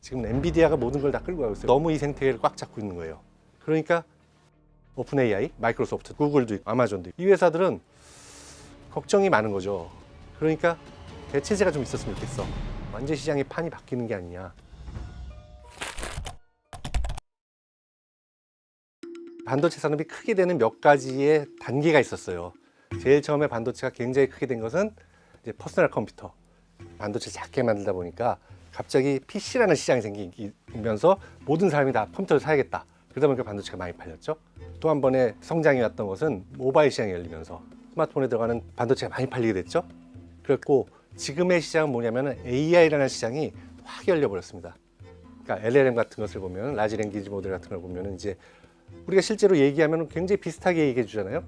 지금 엔비디아가 모든 걸 다 끌고 가고 있어요. 너무 이 생태계를 꽉 잡고 있는 거예요. 그러니까 오픈 AI, 마이크로소프트, 구글도 있고 아마존도 있고 이 회사들은 걱정이 많은 거죠. 그러니까 대체제가 좀 있었으면 좋겠어. 완전 시장의 판이 바뀌는 게 아니냐. 반도체 산업이 크게 되는 몇 가지의 단계가 있었어요. 제일 처음에 반도체가 굉장히 크게 된 것은 이제 퍼스널 컴퓨터. 반도체 작게 만들다 보니까 갑자기 PC라는 시장이 생기면서 모든 사람이 다 컴퓨터를 사야겠다. 그러다 보니까 반도체가 많이 팔렸죠. 또 한 번의 성장이 왔던 것은 모바일 시장이 열리면서 스마트폰에 들어가는 반도체가 많이 팔리게 됐죠. 그랬고 지금의 시장은 뭐냐면 AI라는 시장이 확 열려버렸습니다. 그러니까 LLM 같은 것을 보면 라지 랭귀지 모델 같은 걸 보면 이제 우리가 실제로 얘기하면 굉장히 비슷하게 얘기해 주잖아요.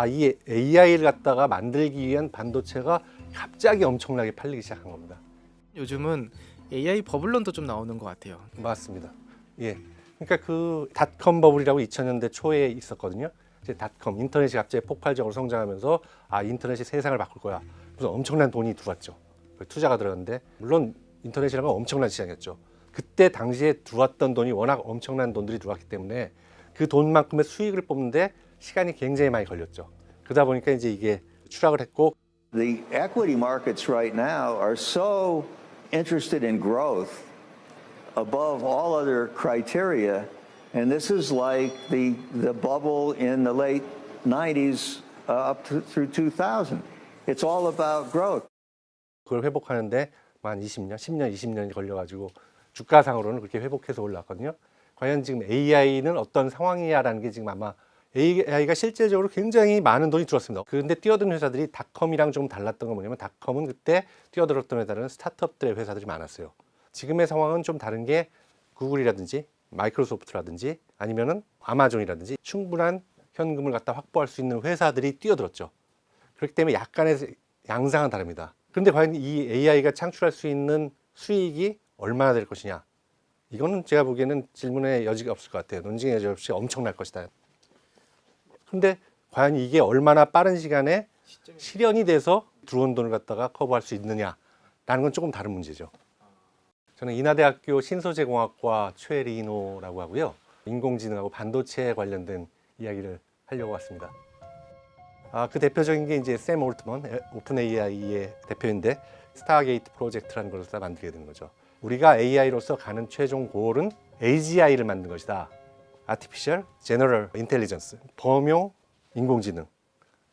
이 AI를 갖다가 만들기 위한 반도체가 갑자기 엄청나게 팔리기 시작한 겁니다. 요즘은 AI 버블론도 좀 나오는 것 같아요. 맞습니다. 예. 그러니까 그 닷컴 버블이라고 2000년대 초에 있었거든요. 이제 닷컴 인터넷이 갑자기 폭발적으로 성장하면서 인터넷이 세상을 바꿀 거야. 무슨 엄청난 돈이 들어왔죠. 투자가 들어갔는데 물론 인터넷이라는 건 엄청난 시장이었죠. 그때 당시에 들어왔던 돈이 워낙 엄청난 돈들이 들어왔기 때문에 그 돈만큼의 수익을 뽑는데 시간이 굉장히 많이 걸렸죠. 그러다 보니까 이제 이게 추락을 했고 The equity markets right now are so interested in growth above all other criteria, and this is like the bubble in the late 90s through 2000. It's all about growth. 그걸 회복하는데 한 20년, 10년, 20년이 걸려가지고 주가상으로는 그렇게 회복해서 올라왔거든요. 과연 지금 AI는 어떤 상황이야라는 게 지금 아마 AI가 실제적으로 굉장히 많은 돈이 들었습니다. 그런데 뛰어든 회사들이 닷컴이랑 좀 달랐던 건 뭐냐면 닷컴은 그때 뛰어들었던 회사들은 스타트업들의 회사들이 많았어요. 지금의 상황은 좀 다른 게 구글이라든지 마이크로소프트라든지 아니면은 아마존이라든지 충분한 현금을 갖다 확보할 수 있는 회사들이 뛰어들었죠. 그렇기 때문에 약간의 양상은 다릅니다. 그런데 과연 이 AI가 창출할 수 있는 수익이 얼마나 될 것이냐? 이거는 제가 보기에는 질문의 여지가 없을 것 같아요. 논쟁의 여지 없이 엄청날 것이다. 근데 과연 이게 얼마나 빠른 시간에 실현이 돼서 들어온 돈을 갖다가 커버할 수 있느냐라는 건 조금 다른 문제죠. 저는 인하대학교 신소재공학과 최리노라고 하고요. 인공지능하고 반도체에 관련된 이야기를 하려고 왔습니다. 그 대표적인 게 이제 샘 올트먼, 오픈 AI의 대표인데 스타게이트 프로젝트라는 걸 다 만들게 된 거죠. 우리가 AI로서 가는 최종 골은 AGI를 만든 것이다. Artificial General Intelligence, 범용 인공지능.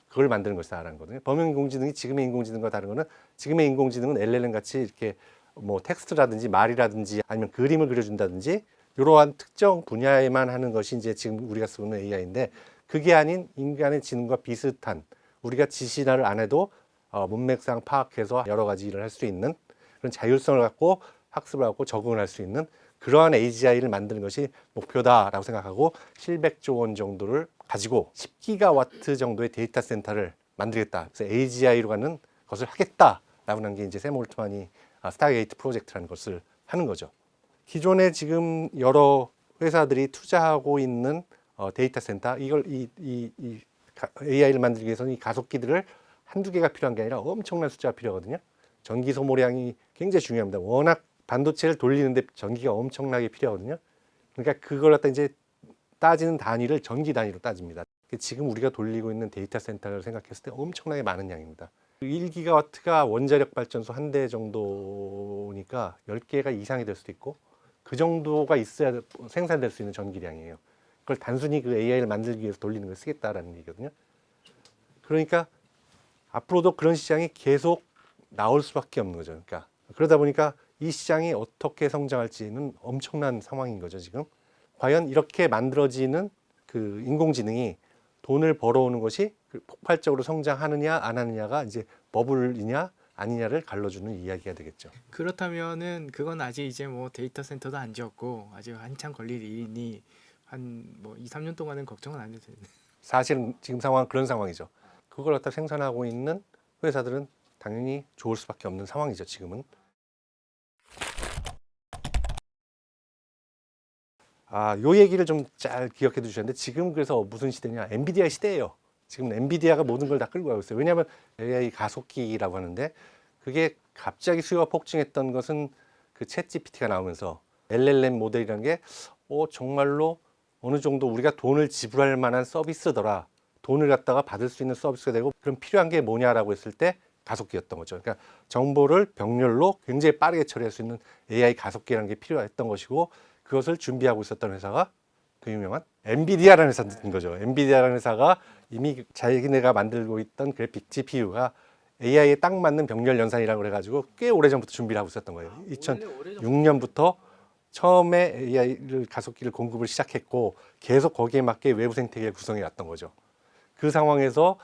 그걸 만드는 것이다 라는 거거든요. 범용 인공지능이 지금의 인공지능과 다른 거는 지금의 인공지능은 LLM 같이 이렇게 뭐 텍스트라든지 말이라든지 아니면 그림을 그려준다든지 이러한 특정 분야에만 하는 것이 이제 지금 우리가 쓰는 AI인데 그게 아닌 인간의 지능과 비슷한 우리가 지시를 안 해도 문맥상 파악해서 여러 가지 일을 할 수 있는 그런 자율성을 갖고 학습을 하고 적응을 할 수 있는 그러한 AGI를 만드는 것이 목표다라고 생각하고 700조 원 정도를 가지고 10기가와트 정도의 데이터 센터를 만들겠다. 그래서 AGI로 가는 것을 하겠다라고 하는 게 이제 샘 올트만이 스타게이트 프로젝트라는 것을 하는 거죠. 기존에 지금 여러 회사들이 투자하고 있는 데이터 센터 이걸 이 AI를 만들기 위해서는 이 가속기들을 한두 개가 필요한 게 아니라 엄청난 숫자가 필요하거든요. 전기 소모량이 굉장히 중요합니다. 워낙 반도체를 돌리는데 전기가 엄청나게 필요하거든요. 그러니까 그걸 갖다 이제 따지는 단위를 전기 단위로 따집니다. 지금 우리가 돌리고 있는 데이터 센터를 생각했을 때 엄청나게 많은 양입니다. 1기가와트가 원자력 발전소 한 대 정도니까 10개가 이상이 될 수도 있고 그 정도가 있어야 생산될 수 있는 전기량이에요. 그걸 단순히 그 AI를 만들기 위해서 돌리는 걸 쓰겠다라는 얘기거든요. 그러니까 앞으로도 그런 시장이 계속 나올 수밖에 없는 거죠. 그러니까 그러다 보니까 이 시장이 어떻게 성장할지는 엄청난 상황인 거죠, 지금. 과연 이렇게 만들어지는 그 인공지능이 돈을 벌어오는 것이 폭발적으로 성장하느냐 안 하느냐가 이제 버블이냐 아니냐를 갈라주는 이야기가 되겠죠. 그렇다면은 그건 아직 이제 뭐 데이터 센터도 안 지었고 아직 한참 걸릴 일이니 한 뭐 2, 3년 동안은 걱정은 안 해도 되는데. 사실은 지금 상황은 그런 상황이죠. 그걸 갖다 생산하고 있는 회사들은 당연히 좋을 수밖에 없는 상황이죠, 지금은. 요 얘기를 좀 잘 기억해 두셨는데 지금 그래서 무슨 시대냐? 엔비디아 시대예요. 지금 엔비디아가 모든 걸 다 끌고 가고 있어요. 왜냐하면 AI 가속기라고 하는데 그게 갑자기 수요가 폭증했던 것은 그 챗 GPT가 나오면서 LLM 모델이라는 게 정말로 어느 정도 우리가 돈을 지불할 만한 서비스더라. 돈을 갖다가 받을 수 있는 서비스가 되고 그럼 필요한 게 뭐냐라고 했을 때 가속기였던 거죠. 그러니까 정보를 병렬로 굉장히 빠르게 처리할 수 있는 AI 가속기라는 게 필요했던 것이고 그것을 준비하고 있었던 회사가 그 유명한 엔비디아라는 회사인 거죠. 엔비디아라는 회사가 이미 자기네가 만들고 있던 그래픽 GPU가 AI에 딱 맞는 병렬 연산이라고 해가지고 꽤 오래전부터 준비를 하고 있었던 거예요. 2006년부터 처음에 AI를 가속기를 공급을 시작했고 계속 거기에 맞게 외부 생태계를 구성해 왔던 거죠. 그 상황에서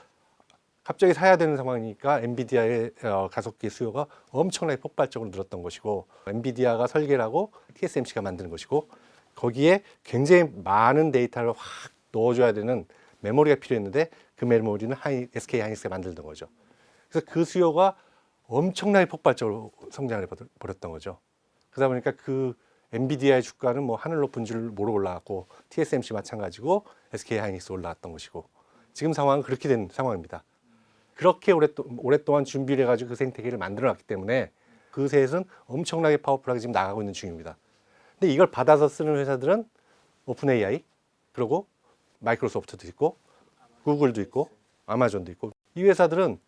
갑자기 사야 되는 상황이니까 엔비디아의 가속기 수요가 엄청나게 폭발적으로 늘었던 것이고 엔비디아가 설계를 하고 TSMC가 만드는 것이고 거기에 굉장히 많은 데이터를 확 넣어줘야 되는 메모리가 필요했는데 그 메모리는 SK 하이닉스가 만들던 거죠. 그래서 그 수요가 엄청나게 폭발적으로 성장을 해버렸던 거죠. 그러다 보니까 그 엔비디아의 주가는 뭐 하늘 높은 줄 모르고 올라갔고 TSMC 마찬가지고 SK 하이닉스 올라왔던 것이고 지금 상황은 그렇게 된 상황입니다. 그렇게 오랫동안 준비를 해가지고 그 생태계를 만들어놨기 때문에 그 셋은 엄청나게 파워풀하게 지금 나가고 있는 중입니다. 근데 이걸 받아서 쓰는 회사들은 오픈 AI, 그리고 마이크로소프트도 있고, 구글도 있고, 아마존도 있고, 이 회사들은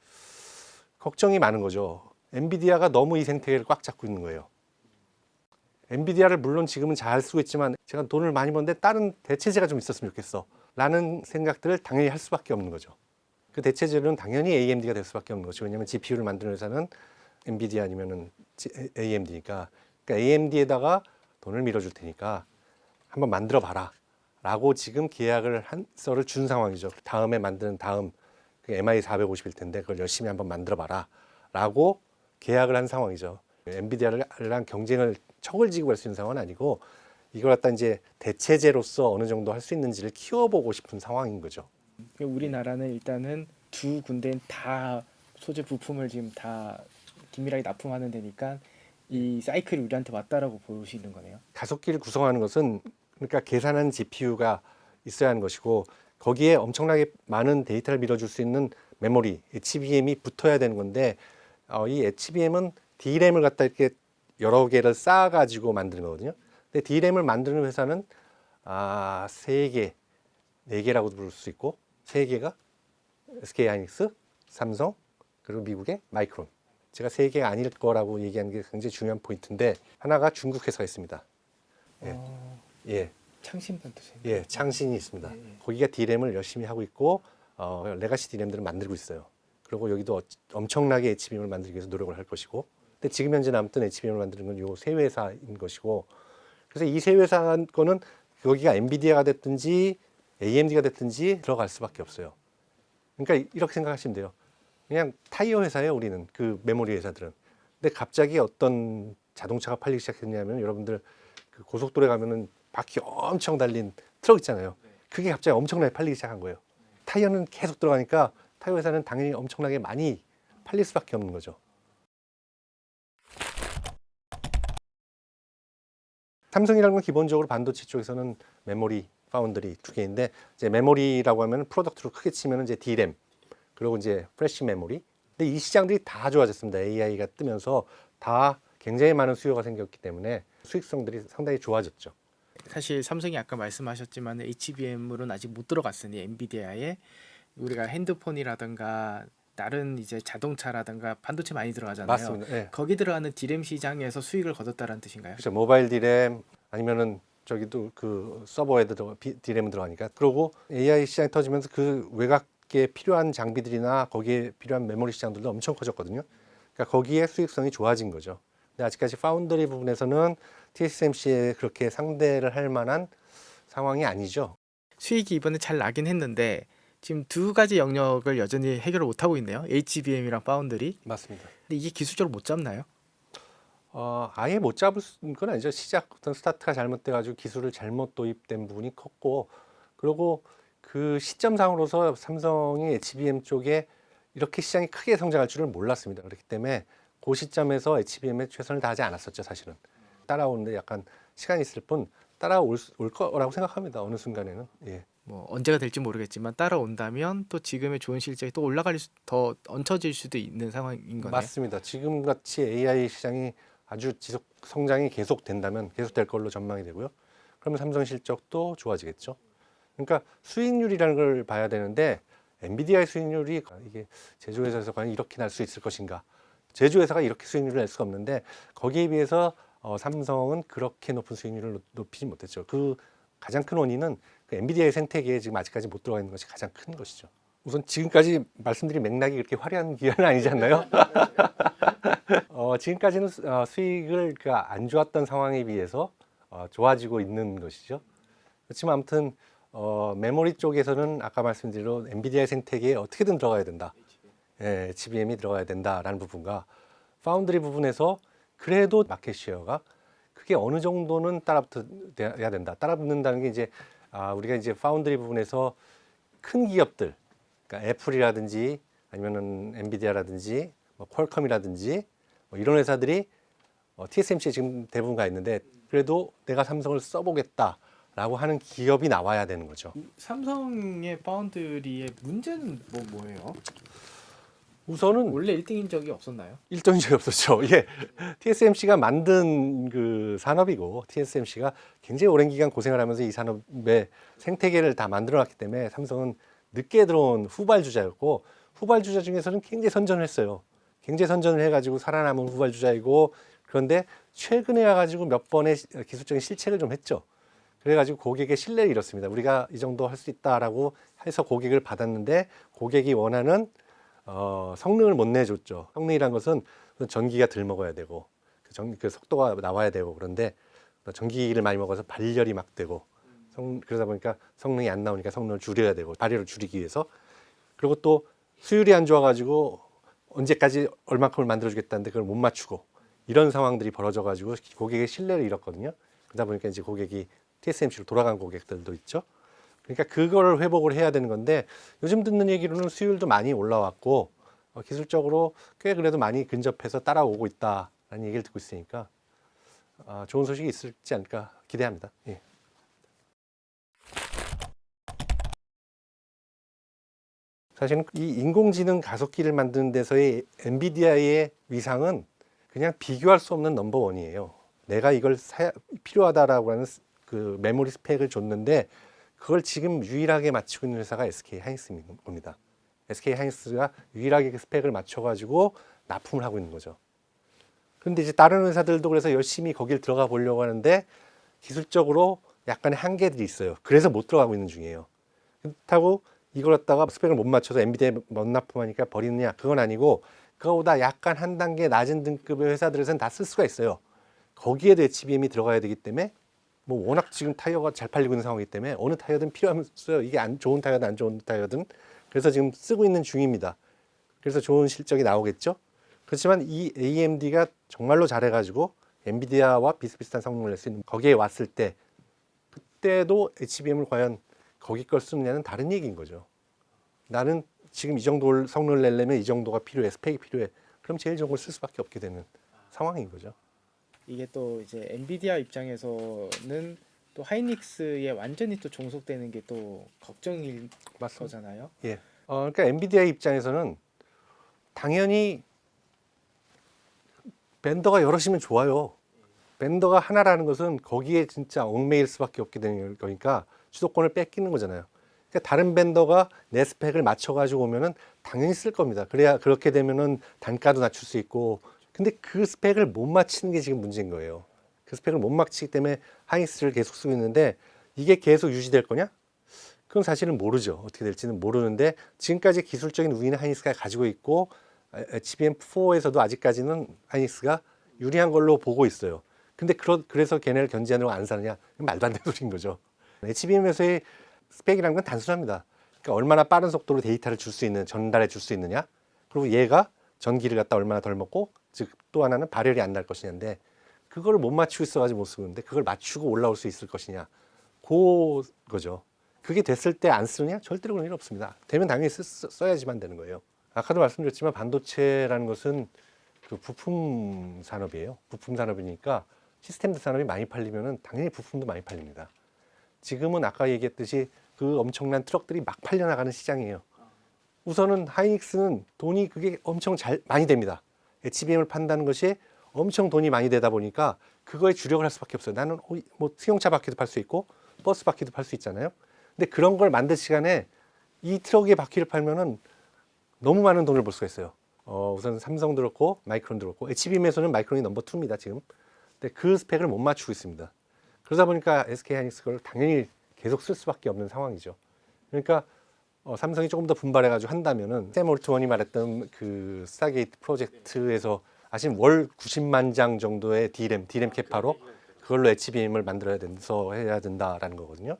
걱정이 많은 거죠. 엔비디아가 너무 이 생태계를 꽉 잡고 있는 거예요. 엔비디아를 물론 지금은 잘 쓰고 있지만 제가 돈을 많이 버는데 다른 대체제가 좀 있었으면 좋겠어 라는 생각들을 당연히 할 수밖에 없는 거죠. 그 대체제는 당연히 AMD가 될 수밖에 없는 거죠. 왜냐하면 GPU를 만드는 회사는 엔비디아 아니면은 AMD니까. 그러니까 AMD에다가 돈을 밀어줄 테니까 한번 만들어 봐라 라고 지금 계약을 한서를 준 상황이죠. 다음에 만드는 다음 MI 450일 텐데 그걸 열심히 한번 만들어 봐라 라고 계약을 한 상황이죠. 엔비디아랑 경쟁을 척을 지고 할 수 있는 상황은 아니고 이걸 갖다 이제 대체제로서 어느 정도 할 수 있는지를 키워보고 싶은 상황인 거죠. 우리나라는 일단은 두 군데는 다 소재 부품을 지금 다 긴밀하게 납품하는 데니까 이 사이클이 우리한테 왔다라고 보시는 거네요. 가속기를 구성하는 것은 그러니까 계산하는 GPU가 있어야 하는 것이고 거기에 엄청나게 많은 데이터를 밀어줄 수 있는 메모리, HBM이 붙어야 되는 건데 이 HBM은 D램을 갖다 이렇게 여러 개를 쌓아가지고 만드는 거거든요. 근데 D램을 만드는 회사는 3개, 4개라고도 부를 수 있고 3개가 SK 하이닉스, 삼성, 그리고 미국의 마이크론. 제가 3개가 아닐 거라고 얘기하는 게 굉장히 중요한 포인트인데 하나가 중국 회사가 있습니다. 예. 창신반도체. 예, 창신이 있습니다. 예. 거기가 D램을 열심히 하고 있고 레가시 D램들을 만들고 있어요. 그리고 여기도 엄청나게 HBM을 만들기 위해서 노력을 할 것이고 근데 지금 현재 남던 HBM을 만드는 건 요 세 회사인 것이고 그래서 이 세 회사 거는 여기가 엔비디아가 됐든지 AMD가 됐든지 들어갈 수밖에 없어요. 그러니까 이렇게 생각하시면 돼요. 그냥 타이어 회사예요, 우리는. 그 메모리 회사들은. 근데 갑자기 어떤 자동차가 팔리기 시작했냐면 여러분들 그 고속도로에 가면은 바퀴 엄청 달린 트럭 있잖아요. 그게 갑자기 엄청나게 팔리기 시작한 거예요. 타이어는 계속 들어가니까 타이어 회사는 당연히 엄청나게 많이 팔릴 수밖에 없는 거죠. 삼성이라는 건 기본적으로 반도체 쪽에서는 메모리, 파운드리 두 개인데 이제 메모리라고 하면 프로덕트로 크게 치면 이제 D램 그리고 이제 프레시 메모리. 근데 이 시장들이 다 좋아졌습니다. AI가 뜨면서 다 굉장히 많은 수요가 생겼기 때문에 수익성들이 상당히 좋아졌죠. 사실 삼성이 아까 말씀하셨지만 HBM으로는 아직 못 들어갔으니 엔비디아에 우리가 핸드폰이라든가 다른 이제 자동차라든가 반도체 많이 들어가잖아요. 맞습니다. 예. 거기 들어가는 D램 시장에서 수익을 거뒀다는 뜻인가요? 그렇죠. 모바일 D램 아니면은 저기도 그 서버에도 D램은 들어가니까. 그리고 AI 시장이 터지면서 그 외곽에 필요한 장비들이나 거기에 필요한 메모리 시장들도 엄청 커졌거든요. 그러니까 거기에 수익성이 좋아진 거죠. 근데 아직까지 파운드리 부분에서는 TSMC에 그렇게 상대를 할 만한 상황이 아니죠. 수익이 이번에 잘 나긴 했는데 지금 두 가지 영역을 여전히 해결을 못 하고 있네요. HBM이랑 파운드리. 맞습니다. 근데 이게 기술적으로 못 잡나요? 아예 못 잡을 건 아니죠. 시작 어떤 스타트가 잘못돼가지고 기술을 잘못 도입된 부분이 컸고, 그리고 그 시점상으로서 삼성이 HBM 쪽에 이렇게 시장이 크게 성장할 줄은 몰랐습니다. 그렇기 때문에 그 시점에서 HBM에 최선을 다하지 않았었죠, 사실은. 따라오는데 약간 시간이 있을 뿐 따라올 거라고 생각합니다. 어느 순간에는. 예. 뭐 언제가 될지 모르겠지만 따라온다면 또 지금의 좋은 실적이 또 더 얹혀질 수도 있는 상황인 거네요. 맞습니다. 지금 같이 AI 시장이 아주 지속 성장이 계속 된다면 계속될 걸로 전망이 되고요. 그러면 삼성 실적도 좋아지겠죠. 그러니까 수익률이라는 걸 봐야 되는데 엔비디아의 수익률이 이게 제조회사에서 과연 이렇게 날 수 있을 것인가? 제조회사가 이렇게 수익률을 낼 수가 없는데 거기에 비해서 삼성은 그렇게 높은 수익률을 높이지 못했죠. 그 가장 큰 원인은 그 엔비디아의 생태계에 지금 아직까지 못 들어가 있는 것이 가장 큰 것이죠. 우선 지금까지 말씀드린 맥락이 그렇게 화려한 기간은 아니지 않나요? 지금까지는 수익을 안 좋았던 상황에 비해서 좋아지고 있는 것이죠. 그렇지만 아무튼 메모리 쪽에서는 아까 말씀드린 대로 엔비디아의 생태계에 어떻게든 들어가야 된다. 예, HBM이 들어가야 된다라는 부분과 파운드리 부분에서 그래도 마켓 쉐어가 그게 어느 정도는 따라붙어야 된다. 따라붙는다는 게 이제 우리가 이제 파운드리 부분에서 큰 기업들, 그러니까 애플이라든지 아니면은 엔비디아라든지 뭐 퀄컴이라든지 뭐 이런 회사들이 TSMC에 지금 대부분 가 있는데 그래도 내가 삼성을 써보겠다라고 하는 기업이 나와야 되는 거죠. 삼성의 파운드리의 문제는 뭐예요? 우선은 원래 1등인 적이 없었나요? 일정인 적이 없었죠. 이게 TSMC가 만든 그 산업이고 TSMC가 굉장히 오랜 기간 고생을 하면서 이 산업의 생태계를 다 만들어놨기 때문에 삼성은 늦게 들어온 후발주자였고 후발주자 중에서는 굉장히 선전을 했어요. 굉장히 선전을 해가지고 살아남은 후발주자이고 그런데 최근에 와가지고 몇 번의 기술적인 실책을 좀 했죠. 그래가지고 고객의 신뢰를 잃었습니다. 우리가 이 정도 할 수 있다라고 해서 고객을 받았는데 고객이 원하는 성능을 못 내줬죠. 성능이란 것은 전기가 덜 먹어야 되고 그 속도가 나와야 되고 그런데 전기를 많이 먹어서 발열이 막 되고 그러다 보니까 성능이 안 나오니까 성능을 줄여야 되고 발열을 줄이기 위해서 그리고 또 수율이 안 좋아가지고 언제까지 얼마큼을 만들어주겠다는데 그걸 못 맞추고 이런 상황들이 벌어져가지고 고객의 신뢰를 잃었거든요. 그러다 보니까 이제 고객이 TSMC로 돌아간 고객들도 있죠. 그러니까 그걸 회복을 해야 되는 건데 요즘 듣는 얘기로는 수율도 많이 올라왔고 기술적으로 꽤 그래도 많이 근접해서 따라오고 있다라는 얘기를 듣고 있으니까 좋은 소식이 있을지 않을까 기대합니다. 예. 사실은 이 인공지능 가속기를 만드는 데서의 엔비디아의 위상은 그냥 비교할 수 없는 넘버원이에요. 내가 이걸 필요하다라고 하는 그 메모리 스펙을 줬는데 그걸 지금 유일하게 맞추고 있는 회사가 SK 하이닉스입니다. SK 하이닉스가 유일하게 그 스펙을 맞춰가지고 납품을 하고 있는 거죠. 그런데 이제 다른 회사들도 그래서 열심히 거길 들어가 보려고 하는데 기술적으로 약간의 한계들이 있어요. 그래서 못 들어가고 있는 중이에요. 그렇다고 이걸 갖다가 스펙을 못 맞춰서 엔비디아에 못 납품하니까 버리느냐? 그건 아니고 그거보다 약간 한 단계 낮은 등급의 회사들에서는 다 쓸 수가 있어요. 거기에도 HBM이 들어가야 되기 때문에 뭐 워낙 지금 타이어가 잘 팔리고 있는 상황이기 때문에 어느 타이어든 필요하면서요. 이게 안 좋은 타이어든 안 좋은 타이어든 그래서 지금 쓰고 있는 중입니다. 그래서 좋은 실적이 나오겠죠. 그렇지만 이 AMD가 정말로 잘해가지고 엔비디아와 비슷비슷한 성능을 낼 수 있는 거기에 왔을 때 그때도 HBM을 과연 거기 걸 쓰느냐는 다른 얘기인 거죠. 나는 지금 이 정도 성능을 내려면 이 정도가 필요해, 스펙이 필요해. 그럼 제일 좋은 걸 쓸 수밖에 없게 되는 상황인 거죠. 이게 또 이제 엔비디아 입장에서는 또 하이닉스에 완전히 또 종속되는 게 또 걱정일 맞습니다. 거잖아요. 예. 그러니까 엔비디아 입장에서는 당연히 벤더가 여럿이면 좋아요. 벤더가 하나라는 것은 거기에 진짜 얽매일 수밖에 없게 되는 거니까 주도권을 뺏기는 거잖아요. 그러니까 다른 벤더가 내 스펙을 맞춰가지고 오면은 당연히 쓸 겁니다. 그래야 그렇게 되면은 단가도 낮출 수 있고. 근데 그 스펙을 못 맞히는 게 지금 문제인 거예요. 그 스펙을 못 맞히기 때문에 하이닉스를 계속 쓰고 있는데 이게 계속 유지될 거냐? 그건 사실은 모르죠. 어떻게 될지는 모르는데 지금까지 기술적인 우위는 하이닉스가 가지고 있고 HBM4에서도 아직까지는 하이닉스가 유리한 걸로 보고 있어요. 근데 그래서 걔네를 견제하느라고 안 사느냐? 말도 안 되는 소리인 거죠. HBM에서의 스펙이라는 건 단순합니다. 그러니까 얼마나 빠른 속도로 데이터를 줄 수 있는, 전달해 줄 수 있느냐? 그리고 얘가 전기를 갖다 얼마나 덜 먹고, 즉 또 하나는 발열이 안 날 것이냐인데 그걸 못 맞추고 있어가지고 못 쓰는데 그걸 맞추고 올라올 수 있을 것이냐? 그거죠. 그게 됐을 때 안 쓰느냐? 절대로 그런 일 없습니다. 되면 당연히 써야지만 되는 거예요. 아까도 말씀드렸지만 반도체라는 것은 그 부품 산업이에요. 부품 산업이니까 시스템 산업이 많이 팔리면은 당연히 부품도 많이 팔립니다. 지금은 아까 얘기했듯이 그 엄청난 트럭들이 막 팔려나가는 시장이에요. 우선은 하이닉스는 돈이 그게 엄청 많이 됩니다. HBM을 판다는 것이 엄청 돈이 많이 되다 보니까 그거에 주력을 할 수밖에 없어요. 나는 뭐 승용차 바퀴도 팔 수 있고 버스 바퀴도 팔 수 있잖아요. 근데 그런 걸 만들 시간에 이 트럭의 바퀴를 팔면은 너무 많은 돈을 벌 수가 있어요. 우선 삼성도 그렇고 마이크론도 그렇고 HBM에서는 마이크론이 넘버 2입니다 지금. 근데 그 스펙을 못 맞추고 있습니다. 그러다 보니까 SK하이닉스 그걸 당연히 계속 쓸 수밖에 없는 상황이죠. 그러니까 삼성이 조금 더 분발해가지고 한다면은 샘 올트원이 말했던 그 스타게이트 프로젝트에서 아시는 월 90만 장 정도의 D램 캐파로 그걸로 HBM을 해야 된다라는 거거든요.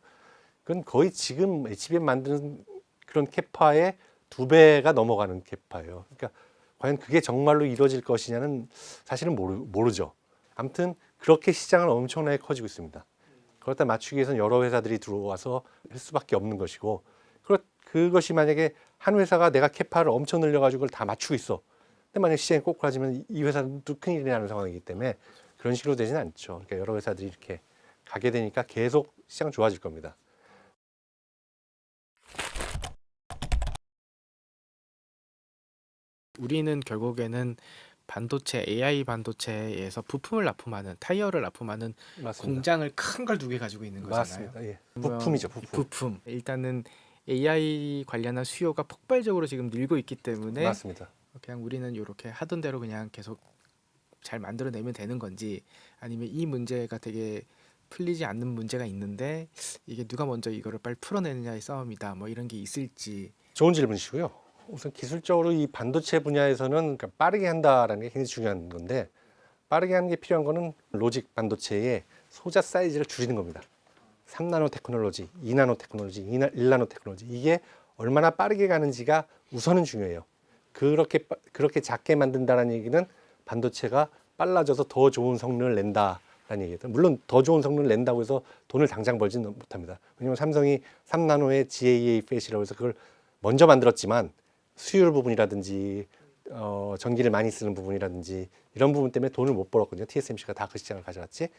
그건 거의 지금 HBM 만드는 그런 캐파의 2배가 넘어가는 캐파예요. 그러니까 과연 그게 정말로 이루어질 것이냐는 사실은 모르죠. 아무튼 그렇게 시장은 엄청나게 커지고 있습니다. 그렇다 맞추기 위해서는 여러 회사들이 들어와서 할 수밖에 없는 것이고 그것이 만약에 한 회사가 내가 캐파를 엄청 늘려가지고 그걸 다 맞추고 있어. 근데 만약 시장이 꼬꾸라지면 이 회사도 큰일이 나는 상황이기 때문에 그런 식으로 되지는 않죠. 그러니까 여러 회사들이 이렇게 가게 되니까 계속 시장 좋아질 겁니다. 우리는 결국에는 반도체, AI 반도체에서 부품을 납품하는, 타이어를 납품하는 맞습니다. 공장을 큰 걸 2개 가지고 있는 거잖아요. 맞습니다. 예. 부품이죠, 부품. 부품. 일단은 AI 관련한 수요가 폭발적으로 지금 늘고 있기 때문에 맞습니다. 그냥 우리는 이렇게 하던 대로 그냥 계속 잘 만들어내면 되는 건지, 아니면 이 문제가 되게 풀리지 않는 문제가 있는데 이게 누가 먼저 이거를 빨리 풀어내느냐의 싸움이다, 뭐 이런 게 있을지. 좋은 질문이시고요. 우선 기술적으로 이 반도체 분야에서는 그러니까 빠르게 한다라는 게 굉장히 중요한 건데 빠르게 하는 게 필요한 거는 로직 반도체의 소자 사이즈를 줄이는 겁니다. 3나노 테크놀로지, 2나노 테크놀로지, 1나노 테크놀로지 이게 얼마나 빠르게 가는지가 우선은 중요해요. 그렇게 작게 만든다는 얘기는 반도체가 빨라져서 더 좋은 성능을 낸다라는 얘기예요. 물론 더 좋은 성능을 낸다고 해서 돈을 당장 벌지는 못합니다. 왜냐하면 삼성이 3나노의 GAA 팻이라고 해서 그걸 먼저 만들었지만 수율 부분이라든지 전기를 많이 쓰는 부분이라든지 이런 부분 때문에 돈을 못 벌었거든요. TSMC가 다 그 시장을 가져갔지.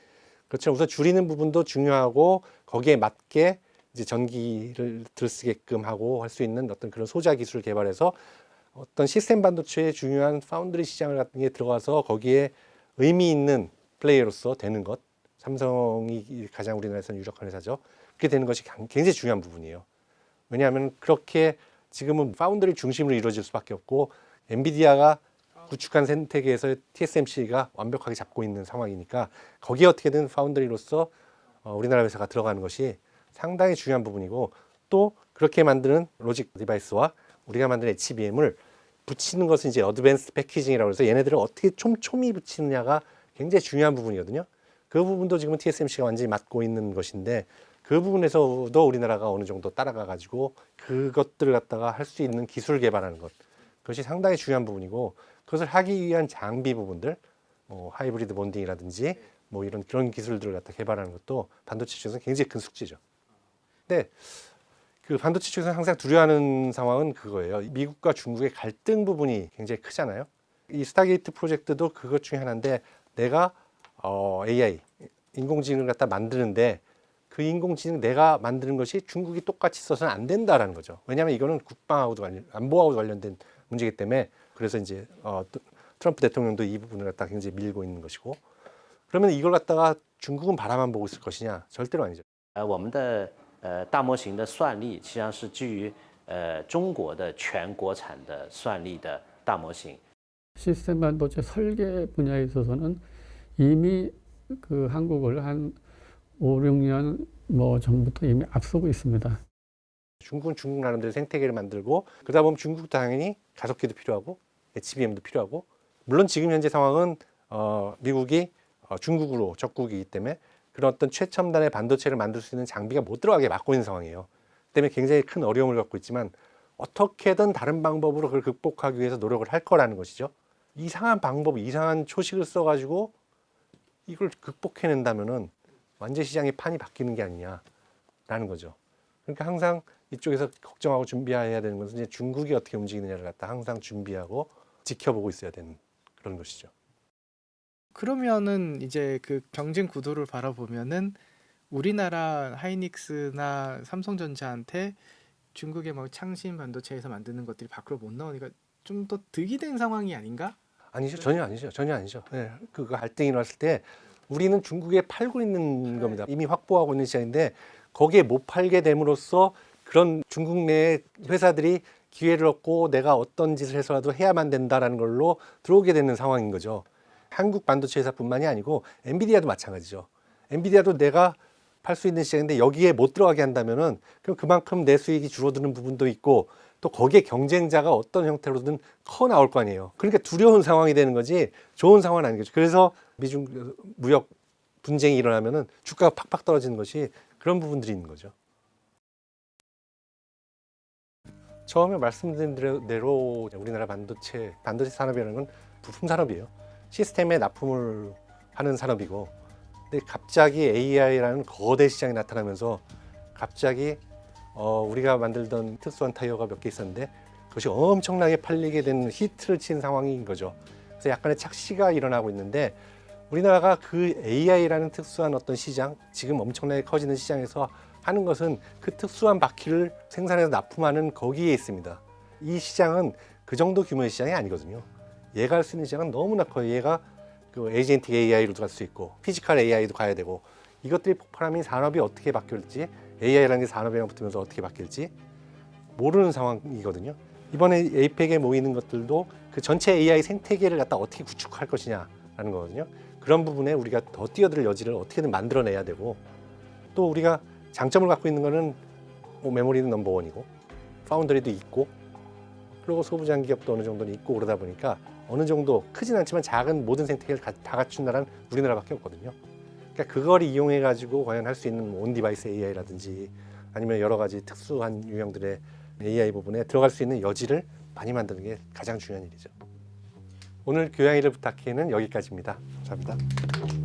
그렇죠. 우선 줄이는 부분도 중요하고 거기에 맞게 이제 전기를 들쓰게끔 하고 할 수 있는 어떤 그런 소자 기술을 개발해서 어떤 시스템 반도체의 중요한 파운드리 시장을 같은 게 들어가서 거기에 의미 있는 플레이어로서 되는 것. 삼성이 가장 우리나라에서는 유력한 회사죠. 그렇게 되는 것이 굉장히 중요한 부분이에요. 왜냐하면 그렇게 지금은 파운드리 중심으로 이루어질 수밖에 없고 엔비디아가 구축한 생태계에서 TSMC가 완벽하게 잡고 있는 상황이니까 거기에 어떻게든 파운드리로서 우리나라 회사가 들어가는 것이 상당히 중요한 부분이고 또 그렇게 만드는 로직 디바이스와 우리가 만드는 HBM을 붙이는 것은 이제 어드밴스 패키징이라고 해서 얘네들을 어떻게 촘촘히 붙이느냐가 굉장히 중요한 부분이거든요. 그 부분도 지금은 TSMC가 완전히 맡고 있는 것인데 그 부분에서도 우리나라가 어느 정도 따라가 가지고 그것들을 갖다가 할 수 있는 기술 개발하는 것 그것이 상당히 중요한 부분이고 그것을 하기 위한 장비 부분들 하이브리드 본딩이라든지 뭐 이런 그런 기술들을 갖다 개발하는 것도 반도체 쪽에서 굉장히 큰 숙제죠. 근데 그 반도체 쪽에서 항상 두려워하는 상황은 그거예요. 미국과 중국의 갈등 부분이 굉장히 크잖아요. 이 스타게이트 프로젝트도 그것 중에 하나인데 내가 AI 인공지능을 갖다 만드는데 그 인공지능 내가 만드는 것이 중국이 똑같이 써서는 안 된다라는 거죠. 왜냐하면 이거는 국방하고도 안보하고도 관련된 문제이기 때문에 그래서 이제 트럼프 대통령도 이 부분을 갖다 굉장히 밀고 있는 것이고 그러면 이걸 갖다가 중국은 바라만 보고 있을 것이냐? 절대로 아니죠. 我们的大模型的算力实际上是基于中国的全国产的算力的大模型。 시스템 반도체 설계 분야에 있어서는 이미 그 한국을 한 5, 6년 뭐 전부터 이미 앞서고 있습니다. 중국은 중국 나름대로 생태계를 만들고 그러다 보면 중국도 당연히 가속기도 필요하고 HBM도 필요하고 물론 지금 현재 상황은 미국이 중국으로 적국이기 때문에 그런 어떤 최첨단의 반도체를 만들 수 있는 장비가 못 들어가게 막고 있는 상황이에요. 그 때문에 굉장히 큰 어려움을 갖고 있지만 어떻게든 다른 방법으로 그걸 극복하기 위해서 노력을 할 거라는 것이죠. 이상한 방법, 이상한 초식을 써가지고 이걸 극복해낸다면은 완전 시장의 판이 바뀌는 게 아니냐라는 거죠. 그러니까 항상 이쪽에서 걱정하고 준비해야 되는 것은 이제 중국이 어떻게 움직이느냐를 갖다 항상 준비하고 지켜보고 있어야 되는 그런 것이죠. 그러면은 이제 그 경쟁 구도를 바라보면은 우리나라 하이닉스나 삼성전자한테 중국의 뭐 창신 반도체에서 만드는 것들이 밖으로 못 나오니까 좀 더 득이 된 상황이 아닌가? 아니죠. 전혀 아니죠. 전혀 아니죠. 네, 그 갈등이 났을 때 우리는 중국에 팔고 있는 겁니다. 이미 확보하고 있는 시장인데 거기에 못 팔게 됨으로써 그런 중국 내 회사들이 기회를 얻고 내가 어떤 짓을 해서라도 해야만 된다라는 걸로 들어오게 되는 상황인 거죠. 한국 반도체 회사뿐만이 아니고 엔비디아도 마찬가지죠. 엔비디아도 내가 팔 수 있는 시장인데 여기에 못 들어가게 한다면은 그럼 그만큼 내 수익이 줄어드는 부분도 있고 또 거기에 경쟁자가 어떤 형태로든 커 나올 거 아니에요. 그러니까 두려운 상황이 되는 거지 좋은 상황은 아닌 거죠. 그래서 미중 무역 분쟁이 일어나면은 주가가 팍팍 떨어지는 것이 그런 부분들이 있는 거죠. 처음에 말씀드린 대로 우리나라 반도체 산업이라는 건 부품 산업이에요. 시스템에 납품을 하는 산업이고, 근데 갑자기 AI라는 거대 시장이 나타나면서 갑자기 우리가 만들던 특수한 타이어가 몇 개 있었는데 그것이 엄청나게 팔리게 되는 히트를 친 상황인 거죠. 그래서 약간의 착시가 일어나고 있는데 우리나라가 그 AI라는 특수한 어떤 시장, 지금 엄청나게 커지는 시장에서 하는 것은 그 특수한 바퀴를 생산해서 납품하는 거기에 있습니다. 이 시장은 그 정도 규모의 시장이 아니거든요. 얘가 할 수 있는 시장은 너무나 커요. 얘가 그 에이전틱 AI로도 갈 수 있고 피지컬 AI도 가야 되고 이것들이 폭발하면 산업이 어떻게 바뀔지 AI라는 게 산업이랑 붙으면서 어떻게 바뀔지 모르는 상황이거든요. 이번에 에이펙에 모이는 것들도 그 전체 AI 생태계를 갖다 어떻게 구축할 것이냐라는 거거든요. 그런 부분에 우리가 더 뛰어들 여지를 어떻게든 만들어내야 되고 또 우리가 장점을 갖고 있는 거는 메모리는 넘버원이고 파운더리도 있고 그리고 소부장 기업도 어느 정도는 있고 그러다 보니까 어느 정도 크진 않지만 작은 모든 생태계를 다 갖춘 나라는 우리나라밖에 없거든요. 그러니까 그걸 이용해 가지고 과연 할 수 있는 온 디바이스 AI라든지 아니면 여러 가지 특수한 유형들의 AI 부분에 들어갈 수 있는 여지를 많이 만드는 게 가장 중요한 일이죠. 오늘 교양일을 부탁해는 여기까지입니다. 감사합니다.